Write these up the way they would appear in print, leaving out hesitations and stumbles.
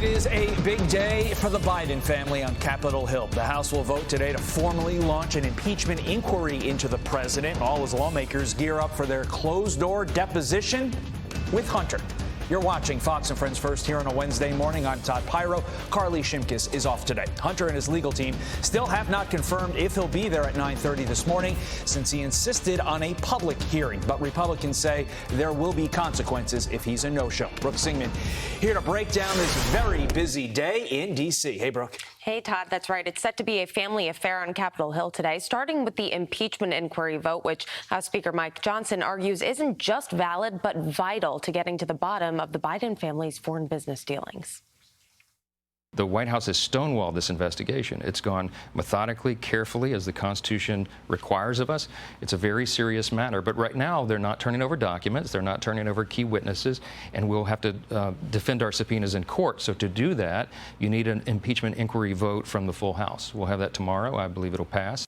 is a big day for the Biden family on Capitol Hill. The House will vote today to formally launch an impeachment inquiry into the president. All as lawmakers gear up for their closed-door deposition with Hunter. You're watching Fox and Friends First here on a Wednesday morning. I'm Todd Pyro. Carly Shimkus is off today. Hunter and his legal team still have not confirmed if he'll be there at 9:30 this morning since he insisted on a public hearing. But Republicans say there will be consequences if he's a no-show. Brooke Singman here to break down this very busy day in D.C. Hey, Brooke. Hey, Todd, that's right. It's set to be a family affair on Capitol Hill today, starting with the impeachment inquiry vote, which House Speaker Mike Johnson argues isn't just valid, but vital to getting to the bottom of the Biden family's foreign business dealings. The White House has stonewalled this investigation. It's gone methodically, carefully, as the Constitution requires of us. It's a very serious matter. But right now, they're not turning over documents. They're not turning over key witnesses. And we'll have to defend our subpoenas in court. So to do that, you need an impeachment inquiry vote from the full House. We'll have that tomorrow. I believe it'll pass.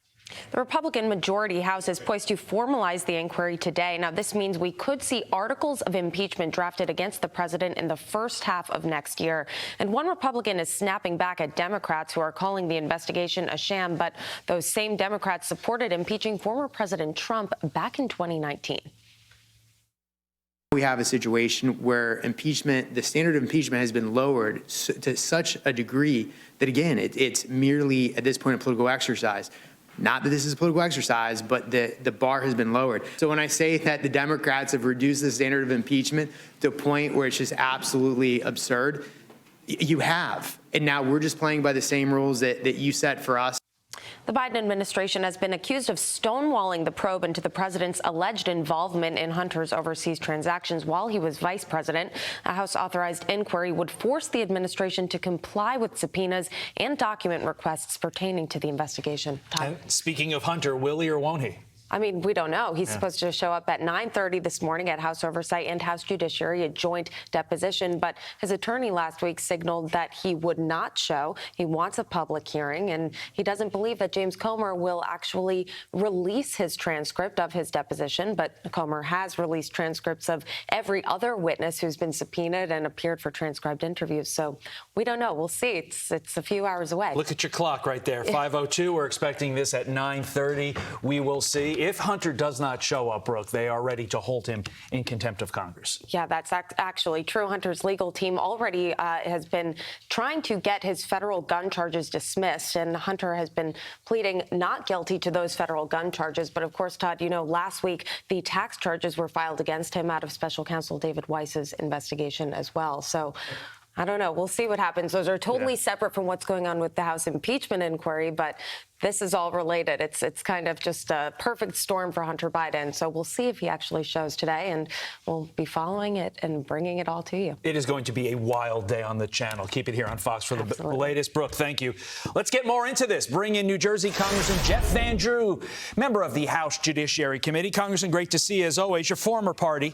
The Republican majority House is poised to formalize the inquiry today. Now, this means we could see articles of impeachment drafted against the president in the first half of next year. And one Republican is snapping back at Democrats who are calling the investigation a sham. But those same Democrats supported impeaching former President Trump back in 2019. We have a situation where impeachment, the standard of impeachment has been lowered to such a degree that, again, it's merely at this point a political exercise. Not that this is a political exercise, but the bar has been lowered. So when I say that the Democrats have reduced the standard of impeachment to a point where it's just absolutely absurd, you have. And now we're just playing by the same rules that you set for us. The Biden administration has been accused of stonewalling the probe into the president's alleged involvement in Hunter's overseas transactions while he was vice president. A House-authorized inquiry would force the administration to comply with subpoenas and document requests pertaining to the investigation. And speaking of Hunter, will he or won't he? I mean, we don't know. He's supposed to show up at 9:30 this morning at House Oversight and House Judiciary, a joint deposition. But his attorney last week signaled that he would not show. He wants a public hearing, and he doesn't believe that James Comer will actually release his transcript of his deposition. But Comer has released transcripts of every other witness who's been subpoenaed and appeared for transcribed interviews. So we don't know. We'll see. It's a few hours away. Look at your clock right there. 5:02. We're expecting this at 9:30. We will see. If Hunter does not show up, Brooke, they are ready to hold him in contempt of Congress. Yeah, that's actually true. Hunter's legal team already has been trying to get his federal gun charges dismissed, and Hunter has been pleading not guilty to those federal gun charges. But of course, Todd, you know, last week the tax charges were filed against him out of special counsel David Weiss's investigation as well. So I don't know. We'll see what happens. Those are totally separate from what's going on with the House impeachment inquiry, but this is all related. It's kind of just a perfect storm for Hunter Biden. So we'll see if he actually shows today, and we'll be following it and bringing it all to you. It is going to be a wild day on the channel. Keep it here on Fox for the latest. Brooke, thank you. Let's get more into this. Bring in New Jersey Congressman Jeff Van Drew, member of the House Judiciary Committee. Congressman, great to see you as always. Your former party,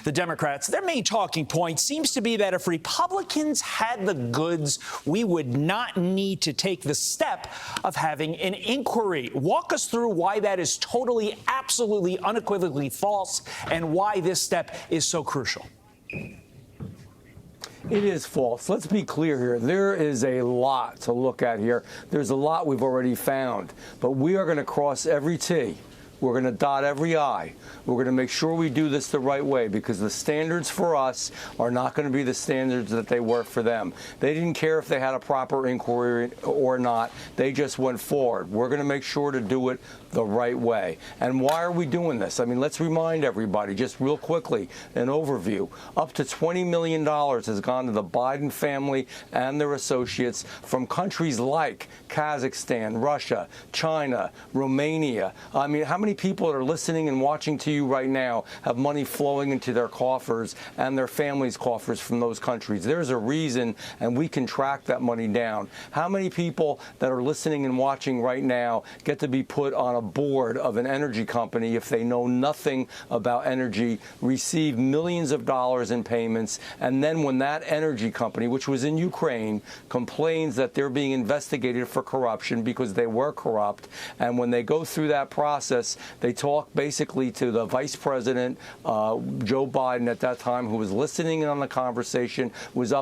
the Democrats, their main talking point seems to be that if Republicans had the goods, we would not need to take the step of having an inquiry. Walk us through why that is totally, absolutely, unequivocally false, and why this step is so crucial. It is false. Let's be clear here. There is a lot to look at here. There's a lot we've already found, but we are going to cross every T. We're going to dot every I. We're going to make sure we do this the right way, because the standards for us are not going to be the standards that they were for them. They didn't care if they had a proper inquiry or not. They just went forward. We're going to make sure to do it the right way. And why are we doing this? I mean, let's remind everybody, just real quickly, an overview. Up to $20 million has gone to the Biden family and their associates from countries like Kazakhstan, Russia, China, Romania. I mean, how many people that are listening and watching to you right now have money flowing into their coffers and their families' coffers from those countries? There's a reason, and we can track that money down. How many people that are listening and watching right now get to be put on a board of an energy company if they know nothing about energy, receive millions of dollars in payments, and then when that energy company, which was in Ukraine, complains that they're being investigated for corruption because they were corrupt, and when they go through that process, this. They talked basically to the vice president, Joe Biden at that time, who was listening in on the conversation, was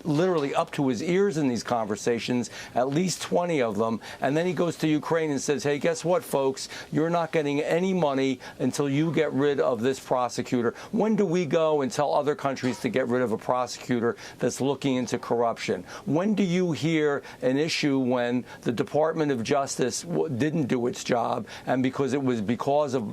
literally up to his ears in these conversations, at least 20 of them. And then he goes to Ukraine and says, hey, guess what, folks? You're not getting any money until you get rid of this prosecutor. When do we go and tell other countries to get rid of a prosecutor that's looking into corruption? When do you hear an issue when the Department of Justice didn't do its job, and because it was because of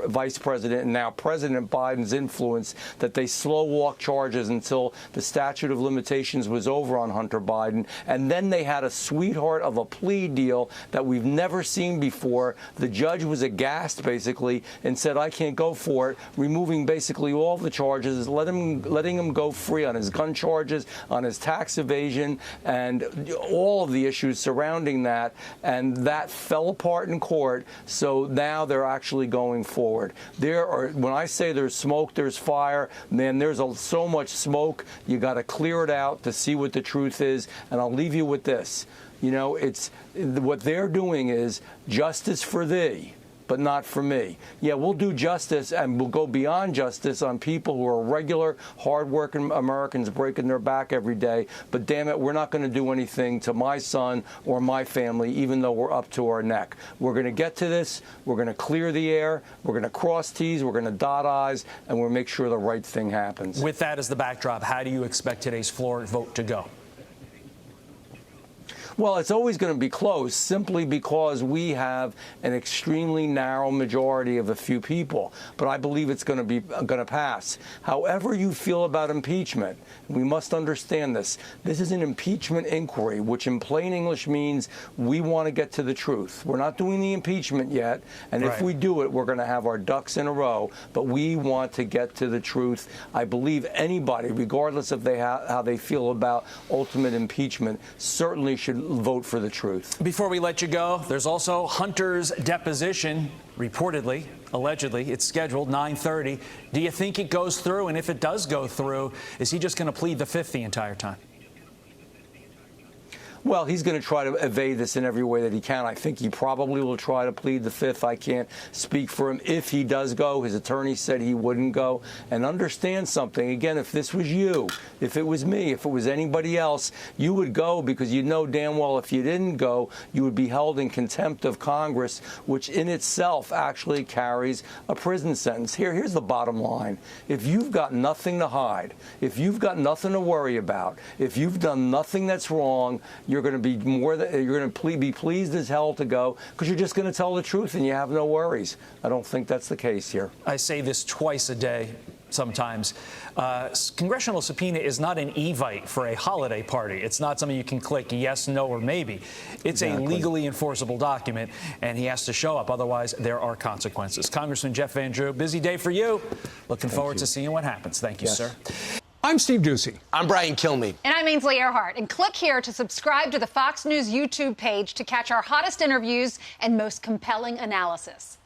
Vice President and now President Biden's influence that they slow-walked charges until the statute of limitations was over on Hunter Biden, and then they had a sweetheart of a plea deal that we've never seen before. The judge was aghast, basically, and said, I can't go for it, removing basically all the charges, letting him go free on his gun charges, on his tax evasion, and all of the issues surrounding that. And that fell apart in court, so now they're actually going forward. When I say there's smoke, there's fire. Man, there's so much smoke, you got to clear it out to see what the truth is. And I'll leave you with this. You know, what they're doing is justice for thee, but not for me. Yeah, we'll do justice, and we'll go beyond justice on people who are regular, hard-working Americans breaking their back every day. But damn it, we're not going to do anything to my son or my family, even though we're up to our neck. We're going to get to this. We're going to clear the air. We're going to cross T's. We're going to dot I's, and we'll make sure the right thing happens. With that as the backdrop, how do you expect today's floor vote to go? Well, it's always going to be close simply because we have an extremely narrow majority of a few people. But I believe it's going to pass. However you feel about impeachment, we must understand this. This is an impeachment inquiry, which in plain English means we want to get to the truth. We're not doing the impeachment yet. And if we do it, we're going to have our ducks in a row. But we want to get to the truth. I believe anybody, regardless of how they feel about ultimate impeachment, certainly should vote for the truth. Before we let you go, there's also Hunter's deposition, reportedly, allegedly. It's scheduled 9:30. Do you think it goes through? And if it does go through, is he just going to plead the fifth the entire time? Well, he's going to try to evade this in every way that he can. I think he probably will try to plead the fifth. I can't speak for him. If he does go, his attorney said he wouldn't go. And understand something. Again, if this was you, if it was me, if it was anybody else, you would go because you know damn well if you didn't go, you would be held in contempt of Congress, which in itself actually carries a prison sentence. Here's the bottom line. If you've got nothing to hide, if you've got nothing to worry about, if you've done nothing that's wrong, you're going to be be pleased as hell to go because you're just going to tell the truth and you have no worries. I don't think that's the case here. I say this twice a day sometimes. Congressional subpoena is not an evite for a holiday party. It's not something you can click yes, no, or maybe. It's a legally enforceable document, and he has to show up. Otherwise, there are consequences. Congressman Jeff Van Drew, busy day for you. Looking forward to seeing what happens. Thank you, sir. I'm Steve Ducey. I'm Brian Kilmeade. And I'm Ainsley Earhart. And click here to subscribe to the Fox News YouTube page to catch our hottest interviews and most compelling analysis.